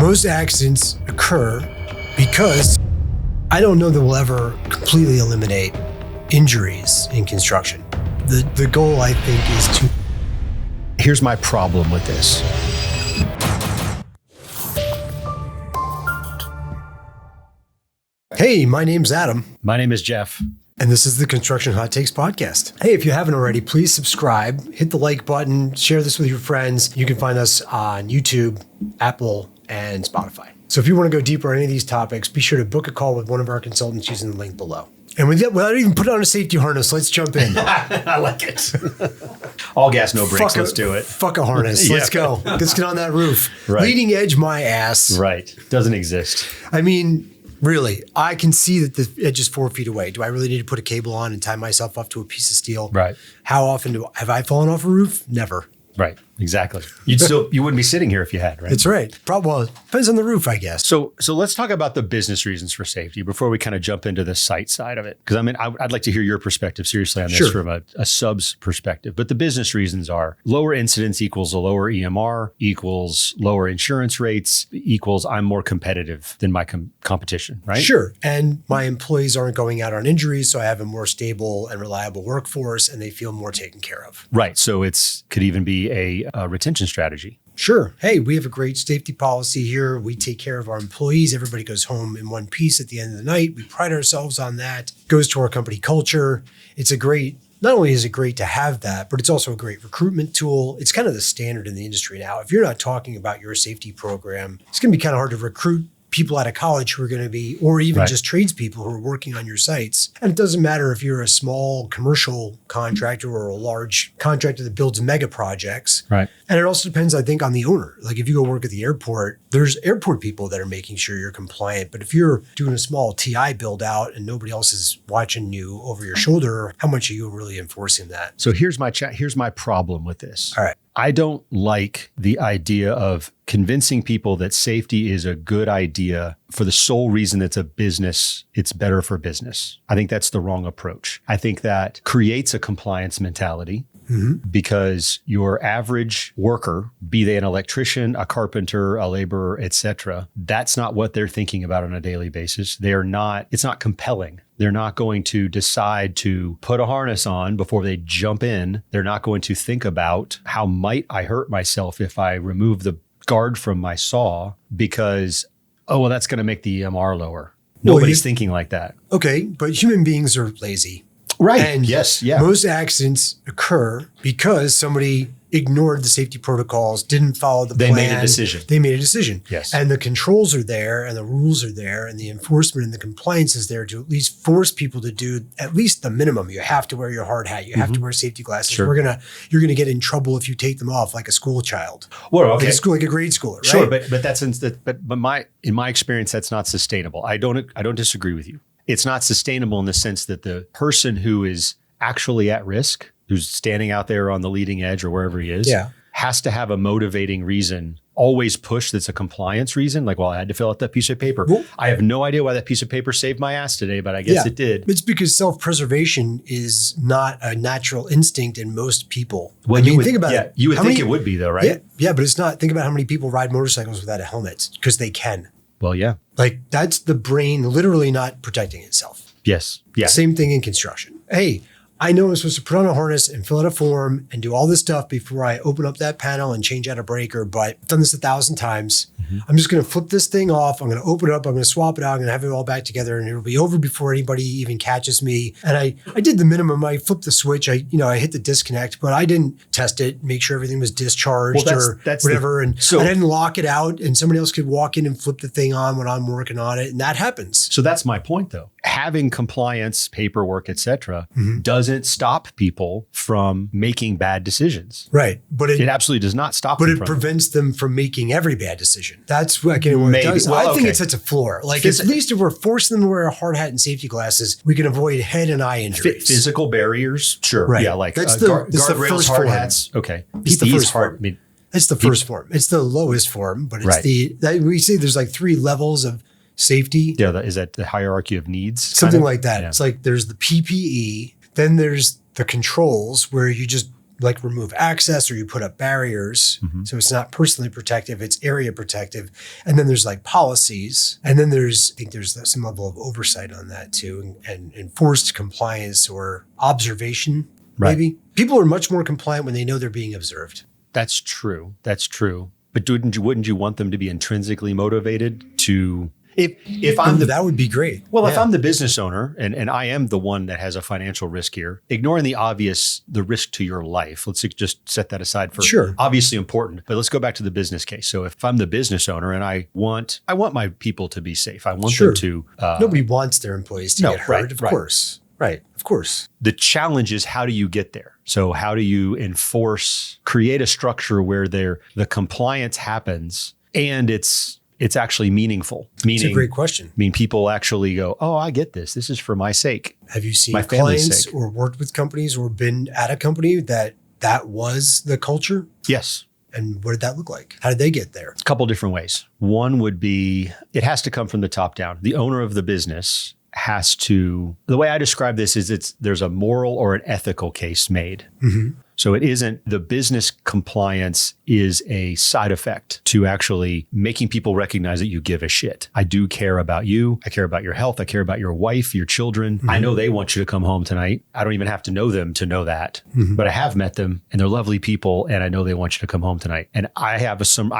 Most accidents occur because I don't know that we'll ever completely eliminate injuries in construction. The goal, I think, is to... Here's my problem with this. Hey, my name's Adam. My name is Jeff. And this is the Construction Hot Takes podcast. Hey, if you haven't already, please subscribe, hit the like button, share this with your friends. You can find us on YouTube, Apple, and Spotify. So if you want to go deeper on any of these topics, be sure to book a call with one of our consultants using the link below. And without even putting on a safety harness, let's jump in. I like it. All gas, no brakes. Let's do it. Fuck a harness. Let's go. Let's get on that roof. Right. Leading edge my ass. Right. Doesn't exist. I mean, really, I can see that the edge is 4 feet away. Do I really need to put a cable on and tie myself up to a piece of steel? Right. How often have I fallen off a roof? Never. Right. Exactly. You wouldn't be sitting here if you had, right? That's right. Well, depends on the roof, I guess. So let's talk about the business reasons for safety before we kind of jump into the site side of it. Because I mean, I'd like to hear your perspective seriously on this from a subs perspective. But the business reasons are lower incidents equals a lower EMR equals lower insurance rates equals I'm more competitive than my competition, right? Sure. And my employees aren't going out on injuries, so I have a more stable and reliable workforce and they feel more taken care of. Right. So could even be a retention strategy. Sure. Hey, we have a great safety policy here. We take care of our employees. Everybody goes home in one piece at the end of the night. We pride ourselves on that. It goes to our company culture. Not only is it great to have that, but it's also a great recruitment tool. It's kind of the standard in the industry now. If you're not talking about your safety program, it's going to be kind of hard to recruit people out of college who are going to be, or even just tradespeople who are working on your sites. And it doesn't matter if you're a small commercial contractor or a large contractor that builds mega projects. Right. And it also depends, I think, on the owner. Like if you go work at the airport, there's airport people that are making sure you're compliant. But if you're doing a small TI build out and nobody else is watching you over your shoulder, how much are you really enforcing that? So here's my problem with this. All right. I don't like the idea of convincing people that safety is a good idea for the sole reason that it's better for business. I think that's the wrong approach. I think that creates a compliance mentality. Mm-hmm. Because your average worker, be they an electrician, a carpenter, a laborer, etc., that's not what they're thinking about on a daily basis. It's not compelling. They're not going to decide to put a harness on before they jump in. They're not going to think about how might I hurt myself if I remove the guard from my saw because, that's going to make the EMR lower. Nobody's thinking like that. Okay, but human beings are lazy. Right. And yes. Yeah. Most accidents occur because somebody ignored the safety protocols, didn't follow the plan. They made a decision. Yes. Yes. And the controls are there and the rules are there and the enforcement and the compliance is there to at least force people to do at least the minimum. You have to wear your hard hat. You have to wear safety glasses. Sure. You're gonna get in trouble if you take them off like a school child. Well, okay. Like a grade schooler, right? Sure, but in my experience, that's not sustainable. I don't disagree with you. It's not sustainable in the sense that the person who is actually at risk, who's standing out there on the leading edge or wherever he is, has to have a motivating reason, always push that's a compliance reason. Like, I had to fill out that piece of paper. Well, I have no idea why that piece of paper saved my ass today, but I guess it did. It's because self-preservation is not a natural instinct in most people. Well, think about it. You would think it would be though, right? Yeah, but it's not. Think about how many people ride motorcycles without a helmet because they can. Well, yeah. Like that's the brain literally not protecting itself. Yes. Yeah. Same thing in construction. Hey, I know I'm supposed to put on a harness and fill out a form and do all this stuff before I open up that panel and change out a breaker, but I've done this 1,000 times. Mm-hmm. I'm just going to flip this thing off. I'm going to open it up. I'm going to swap it out. I'm going to have it all back together and it'll be over before anybody even catches me. And I did the minimum. I flipped the switch. I hit the disconnect, but I didn't test it, make sure everything was discharged that's whatever. And I didn't lock it out and somebody else could walk in and flip the thing on when I'm working on it. And that happens. So that's my point though. Having compliance, paperwork, et cetera, doesn't stop people from making bad decisions. Right. But it absolutely does not stop them. But it prevents them from making every bad decision. That's what it does. I think it sets a floor. Like at least if we're forcing them to wear a hard hat and safety glasses, we can avoid head and eye injuries. Physical barriers, sure. Right. Yeah, like that's the guardrails, hard hats. Okay. It's the first form. It's the first form. It's the lowest form, but it's we say there's like 3 levels of safety. Yeah, is that the hierarchy of needs? Something like that. Yeah. It's like there's the PPE, then there's the controls where you just like remove access or you put up barriers. So it's not personally protective, it's area protective. And then there's like policies. And then I think there's some level of oversight on that too, and enforced compliance or observation, maybe. People are much more compliant when they know they're being observed. That's true. But wouldn't you want them to be intrinsically motivated to... If I'm that would be great. Well, if I'm the business owner and I am the one that has a financial risk here, ignoring the obvious, the risk to your life, let's just set that aside for obviously important, but let's go back to the business case. So if I'm the business owner and I want my people to be safe, I want them to... Nobody wants their employees to get hurt, of course. Right, of course. The challenge is, how do you get there? So how do you create a structure where the compliance happens and it's actually meaningful? It's a great question. I mean, people actually go, oh, I get this. This is for my sake. Have you seen my family's clients sake. Or worked with companies or been at a company that was the culture? Yes. And what did that look like? How did they get there? A couple different ways. One would be, it has to come from the top down. The owner of the business has to, the way I describe this is there's a moral or an ethical case made. So it isn't, the business compliance is a side effect to actually making people recognize that you give a shit. I do care about you. I care about your health. I care about your wife, your children. I know they want you to come home tonight. I don't even have to know them to know that, but I have met them and they're lovely people and I know they want you to come home tonight. And I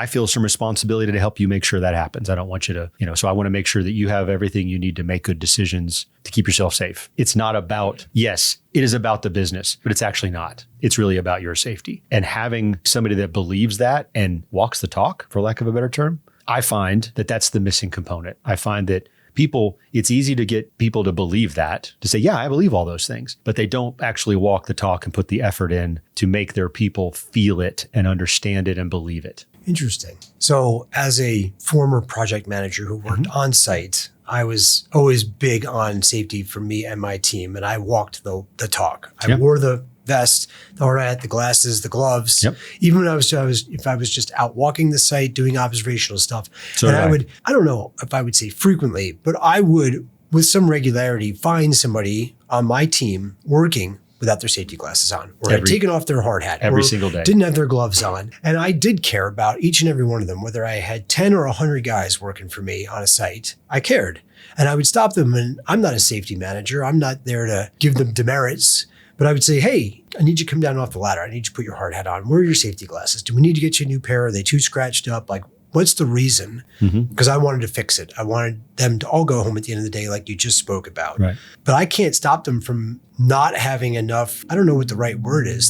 feel some responsibility to help you make sure that happens. I don't want you to, so I want to make sure that you have everything you need to make good decisions to keep yourself safe. It's not about, yes, it is about the business, but it's actually not. It's really about your safety. And having somebody that believes that and walks the talk, for lack of a better term, I find that that's the missing component. I find that it's easy to get people to believe that, to say, yeah, I believe all those things, but they don't actually walk the talk and put the effort in to make their people feel it and understand it and believe it. Interesting. So as a former project manager who worked on site, I was always big on safety for me and my team, and I walked the talk. I wore the vest, the hard hat, the glasses, the gloves. Even when if I was just out walking the site, doing observational stuff. So and I don't know if I would say frequently, but I would, with some regularity, find somebody on my team working without their safety glasses on, or had taken off their hard hat every single day, didn't have their gloves on. And I did care about each and every one of them, whether I had 10 or 100 guys working for me on a site. I cared. And I would stop them, and I'm not a safety manager. I'm not there to give them demerits, but I would say, hey, I need you to come down off the ladder. I need you to put your hard hat on. Where are your safety glasses? Do we need to get you a new pair? Are they too scratched up? Like, what's the reason? Because I wanted to fix it. I wanted them to all go home at the end of the day like you just spoke about. Right. But I can't stop them from not having enough. I don't know what the right word is.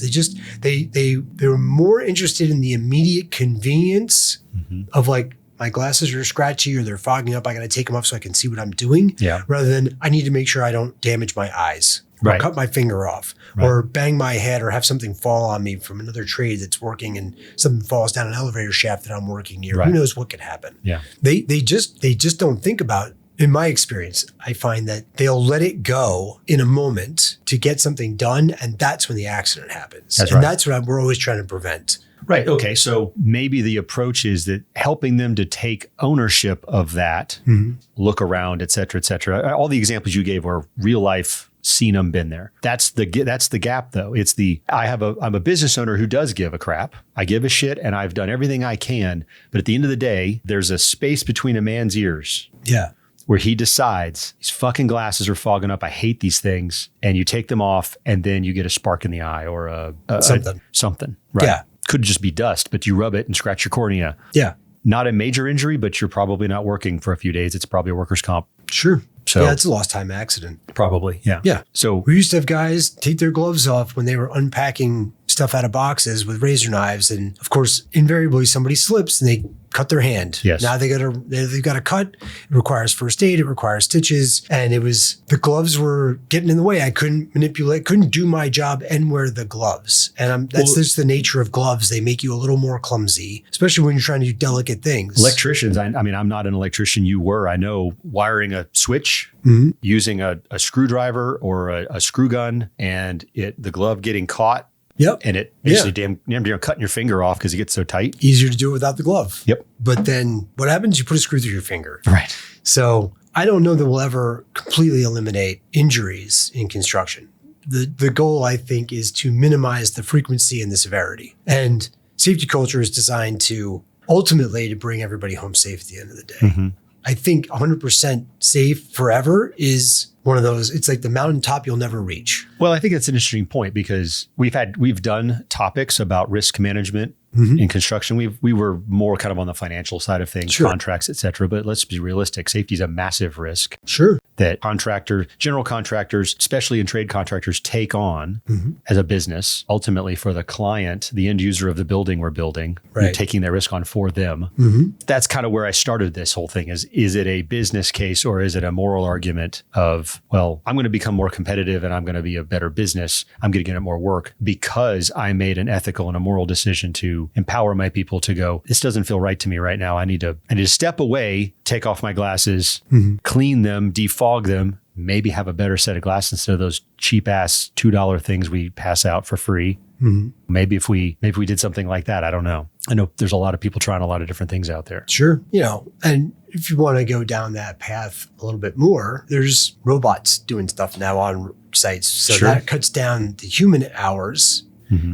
They were more interested in the immediate convenience of like, my glasses are scratchy or they're fogging up. I got to take them off so I can see what I'm doing. Rather than I need to make sure I don't damage my eyes. Or cut my finger off, or bang my head, or have something fall on me from another trade that's working, and something falls down an elevator shaft that I'm working near. Who knows what could happen? They just don't think about. In my experience, I find that they'll let it go in a moment to get something done, and that's when the accident happens. That's what we're always trying to prevent. Right. Okay. So maybe the approach is that helping them to take ownership of that, look around, et cetera, all the examples you gave are real life. Seen them, been there. That's the gap though. It's I'm a business owner who does give a crap. I give a shit and I've done everything I can. But at the end of the day, there's a space between a man's ears. Where he decides these fucking glasses are fogging up. I hate these things. And you take them off and then you get a spark in the eye or something. Right. Could just be dust, but you rub it and scratch your cornea. Not a major injury, but you're probably not working for a few days. It's probably a workers' comp. Sure. So it's a lost time accident. Probably. Yeah. So we used to have guys take their gloves off when they were unpacking stuff out of boxes with razor knives. And of course, invariably somebody slips and they cut their hand. Now they've got a cut. It requires first aid. It requires stitches. And the gloves were getting in the way. I couldn't manipulate, couldn't do my job and wear the gloves. And that's just the nature of gloves. They make you a little more clumsy, especially when you're trying to do delicate things. Electricians, I mean, I'm not an electrician. You were. I know wiring a switch, using a screwdriver or a screw gun, and the glove getting caught. And it basically damn near cutting your finger off because it gets so tight. Easier to do it without the glove. But then what happens? You put a screw through your finger. So I don't know that we'll ever completely eliminate injuries in construction. The goal, I think, is to minimize the frequency and the severity. And safety culture is designed to ultimately to bring everybody home safe at the end of the day. Mm-hmm. I think 100% safe forever is one of those, it's like the mountaintop you'll never reach. Well, I think that's an interesting point because we've done topics about risk management in construction. We were more kind of on the financial side of things, contracts, et cetera. But let's be realistic. Safety is a massive risk. Sure. That general contractors, especially in trade contractors, take on as a business, ultimately for the client, the end user of the building we're building, you're taking that risk on for them. That's kind of where I started this whole thing is it a business case or is it a moral argument of, well, I'm going to become more competitive and I'm going to be a better business. I'm going to get more work because I made an ethical and a moral decision to empower my people to go, this doesn't feel right to me right now. I need to step away, take off my glasses, clean them, defog them, maybe have a better set of glasses instead of those cheap ass $2 things we pass out for free. Maybe if we did something like that, I don't know. I know there's a lot of people trying a lot of different things out there. Sure. And if you want to go down that path a little bit more, there's robots doing stuff now on sites. So that cuts down the human hours.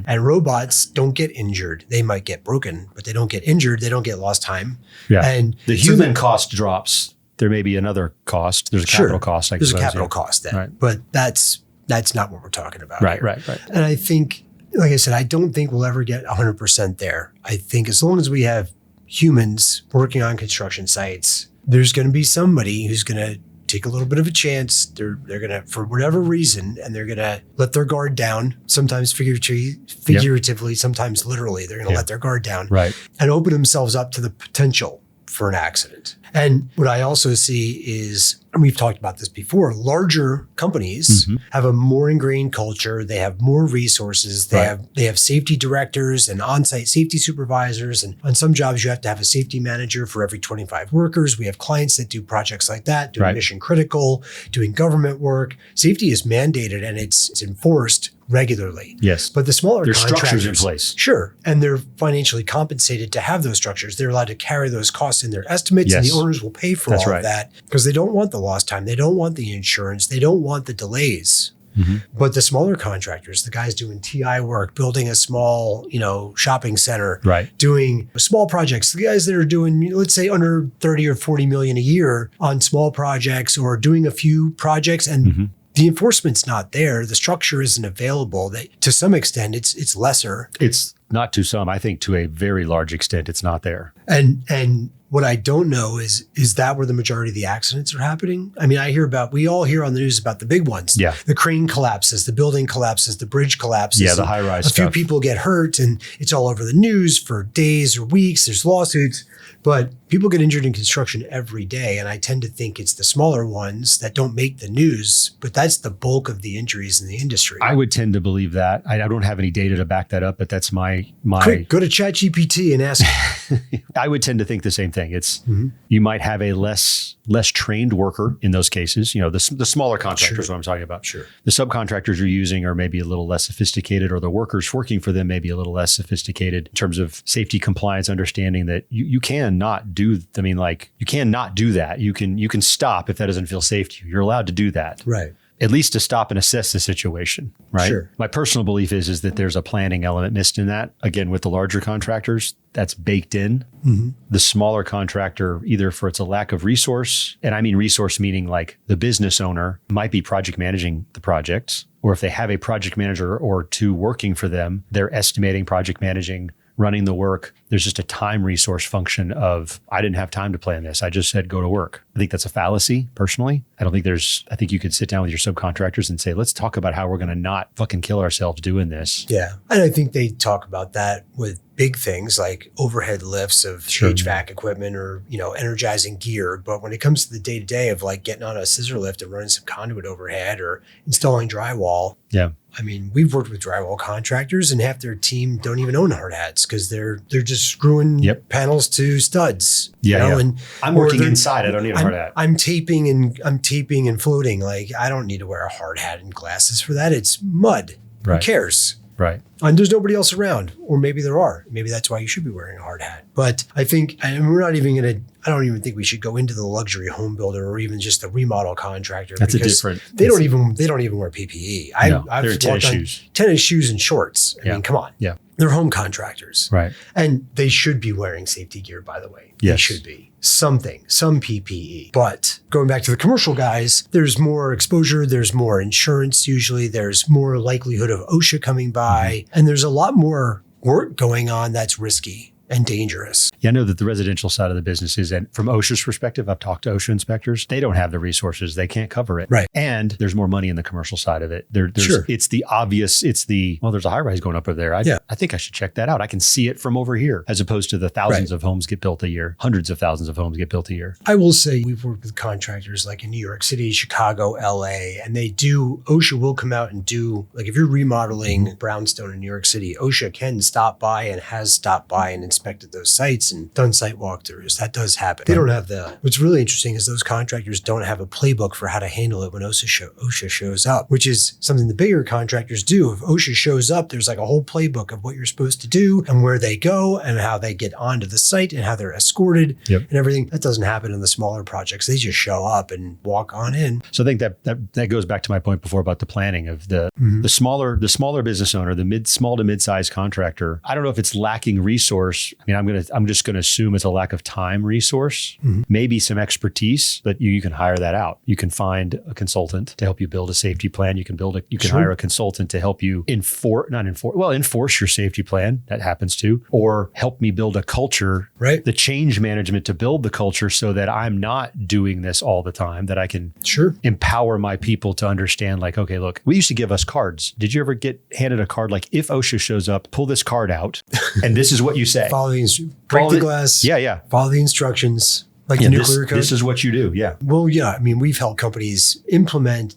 And robots don't get injured. They might get broken, but they don't get injured. They don't get lost time. Yeah. And the human cost drops. There may be another cost. There's a capital cost. There's a capital cost then, but that's not what we're talking about. Right. And I think, like I said, I don't think we'll ever get 100% there. I think as long as we have humans working on construction sites, there's going to be somebody who's going to take a little bit of a chance. They're going to, for whatever reason, and they're going to let their guard down, sometimes figuratively, sometimes literally. They're going to let their guard down and open themselves up to the potential for an accident. And what I also see is, and we've talked about this before, larger companies have a more ingrained culture. They have more resources. They have safety directors and on-site safety supervisors. And on some jobs, you have to have a safety manager for every 25 workers. We have clients that do projects like that, doing mission critical, doing government work. Safety is mandated and it's enforced regularly. Yes. But the smaller there's contractors, structures in place. Sure. And they're financially compensated to have those structures. They're allowed to carry those costs in their estimates and the owners will pay for all of that because they don't want the lost time. They don't want the insurance. They don't want the delays. But the smaller contractors, the guys doing TI work, building a small, shopping center, doing small projects, the guys that are doing, let's say under 30 or 40 million a year on small projects or doing a few projects and the enforcement's not there. The structure isn't available. To some extent, it's lesser. It's not to some. I think to a very large extent, it's not there. And what I don't know is that where the majority of the accidents are happening? I mean, we all hear on the news about the big ones. Yeah. The crane collapses, the building collapses, the bridge collapses. Yeah, the high rise stuff. A few people get hurt and it's all over the news for days or weeks. There's lawsuits. But people get injured in construction every day. And I tend to think it's the smaller ones that don't make the news, but that's the bulk of the injuries in the industry. I would tend to believe that. I don't have any data to back that up, but that's my Quick, go to ChatGPT and ask. I would tend to think the same thing. It's you might have a less trained worker in those cases. The smaller contractors, what I'm talking about. Sure. The subcontractors you're using are maybe a little less sophisticated, or the workers working for them may be a little less sophisticated in terms of safety compliance, understanding that you cannot do. I mean, like you cannot do that. You can stop if that doesn't feel safe to you. You're allowed to do that. Right. At least to stop and assess the situation, right? Sure. My personal belief is that there's a planning element missed in that. Again, with the larger contractors, that's baked in. The smaller contractor, either for it's a lack of resource, and I mean resource meaning like the business owner might be project managing the projects, or if they have a project manager or two working for them, they're estimating, project managing, running the work. There's just a time resource function of, I didn't have time to plan this. I just said, go to work. I think that's a fallacy, personally. I think you could sit down with your subcontractors and say, let's talk about how we're going to not fucking kill ourselves doing this. Yeah. And I think they talk about that with big things like overhead lifts of HVAC equipment or, energizing gear. But when it comes to the day-to-day of like getting on a scissor lift and running some conduit overhead or installing drywall. Yeah. I mean, we've worked with drywall contractors and half their team don't even own hard hats because they're just screwing panels to studs. Yeah. And I'm working inside. I don't need a hard hat. I'm taping and floating. Like I don't need to wear a hard hat and glasses for that. It's mud. Right. Who cares? Right. And there's nobody else around, or maybe there are. Maybe that's why you should be wearing a hard hat. But I think, and we're not even going to, I don't even think we should go into the luxury home builder or even just the remodel contractor. That's a because different. They don't even wear PPE. I've they're tennis walked on shoes. tennis shoes and shorts. I Yeah. mean, come on. Yeah. They're home contractors. Right. And they should be wearing safety gear, by the way. Yes. They should be. Some PPE. But going back to the commercial guys, there's more exposure, there's more insurance usually, there's more likelihood of OSHA coming by, and there's a lot more work going on that's risky and dangerous. Yeah, I know that the residential side of the business is, and from OSHA's perspective, I've talked to OSHA inspectors. They don't have the resources. They can't cover it. Right. And there's more money in the commercial side of it. There's, Sure. It's the obvious, well, there's a high rise going up over there. I think I should check that out. I can see it from over here, as opposed to the thousands of homes get built a year, hundreds of thousands of homes get built a year. I will say we've worked with contractors like in New York City, Chicago, LA, and OSHA will come out and do, like if you're remodeling brownstone in New York City, OSHA can stop by and has stopped by and inspected those sites and done site walkthroughs. That does happen. They don't have what's really interesting is those contractors don't have a playbook for how to handle it when OSHA shows up, which is something the bigger contractors do. If OSHA shows up, there's like a whole playbook of what you're supposed to do and where they go and how they get onto the site and how they're escorted and everything. That doesn't happen in the smaller projects. They just show up and walk on in. So I think that goes back to my point before about the planning of the smaller business owner, the small to mid-sized contractor. I don't know if it's lacking resource. I mean, I'm just going to assume it's a lack of time resource, maybe some expertise, but you can hire that out. You can find a consultant to help you build a safety plan. You can hire a consultant to help you enforce your safety plan. That happens too, or help me build a culture, right? The change management to build the culture so that I'm not doing this all the time, that I can empower my people to understand, like, okay, look, we used to give us cards. Did you ever get handed a card? Like, if OSHA shows up, pull this card out and this is what you say. Break the glass. Yeah. Follow the instructions. Like the nuclear code. This is what you do. Yeah. Well, yeah. I mean, we've helped companies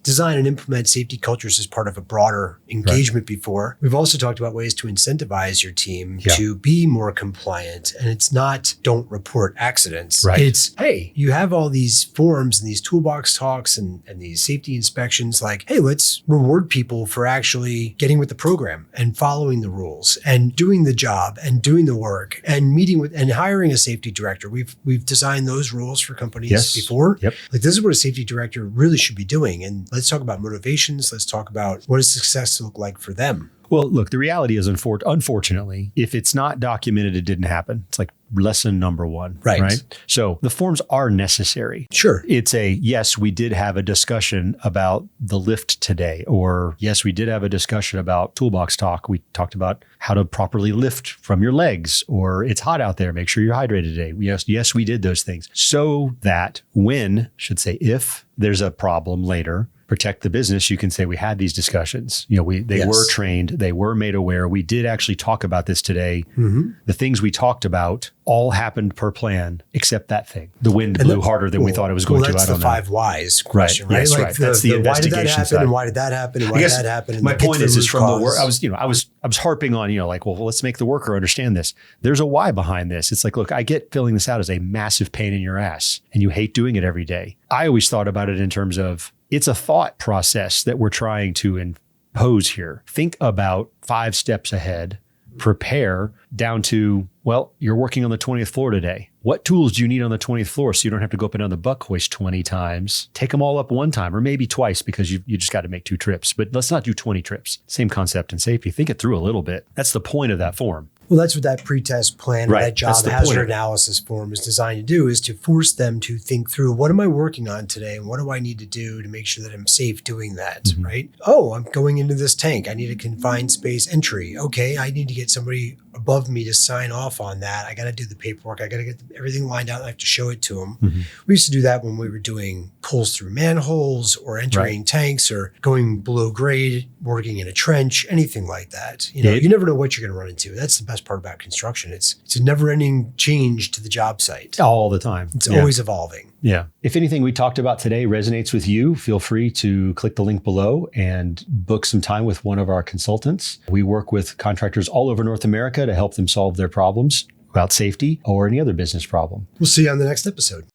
design and implement safety cultures as part of a broader engagement before. We've also talked about ways to incentivize your team to be more compliant. And it's not don't report accidents. Right. It's, hey, you have all these forms and these toolbox talks and these safety inspections. Like, hey, let's reward people for actually getting with the program and following the rules and doing the job and doing the work and meeting with and hiring a safety director. We've designed those rules for companies before. Yep. Like, this is what a safety director really should be doing. And let's talk about motivations. Let's talk about what does success look like for them. Well, look, the reality is, unfortunately, if it's not documented, it didn't happen. It's like lesson number one. Right. So the forms are necessary. Sure. It's yes, we did have a discussion about the lift today, or yes, we did have a discussion about toolbox talk. We talked about how to properly lift from your legs, or it's hot out there. Make sure you're hydrated today. Yes, we did those things so that if there's a problem later, protect the business, you can say we had these discussions. They were trained, they were made aware. We did actually talk about this today. The things we talked about all happened per plan, except that thing. The wind blew harder than we thought it was going to. That's I don't the know. 5 whys question, right? Yes, Like right. That's the investigation side. And why did that happen? And why did that happen? And my point is from the work. I I was harping on, let's make the worker understand this. There's a why behind this. It's like, look, I get filling this out as a massive pain in your ass, and you hate doing it every day. I always thought about it in terms of it's a thought process that we're trying to impose here. Think about 5 steps ahead. Prepare down to, you're working on the 20th floor today. What tools do you need on the 20th floor so you don't have to go up and down the buck hoist 20 times? Take them all up one time or maybe twice because you just got to make 2 trips. But let's not do 20 trips. Same concept in safety. Think it through a little bit. That's the point of that form. Well, that's what that pretest plan, that job hazard analysis form is designed to do, is to force them to think through, what am I working on today? And what do I need to do to make sure that I'm safe doing that, right? Oh, I'm going into this tank. I need a confined space entry. Okay, I need to get somebody above me to sign off on that. I got to do the paperwork. I got to get everything lined out. I have to show it to them. We used to do that when we were doing pulls through manholes or entering tanks or going below grade, working in a trench, anything like that. You never know what you're going to run into. That's the best part about construction. It's a never-ending change to the job site. All the time. It's always evolving. Yeah. If anything we talked about today resonates with you, feel free to click the link below and book some time with one of our consultants. We work with contractors all over North America to help them solve their problems about safety or any other business problem. We'll see you on the next episode.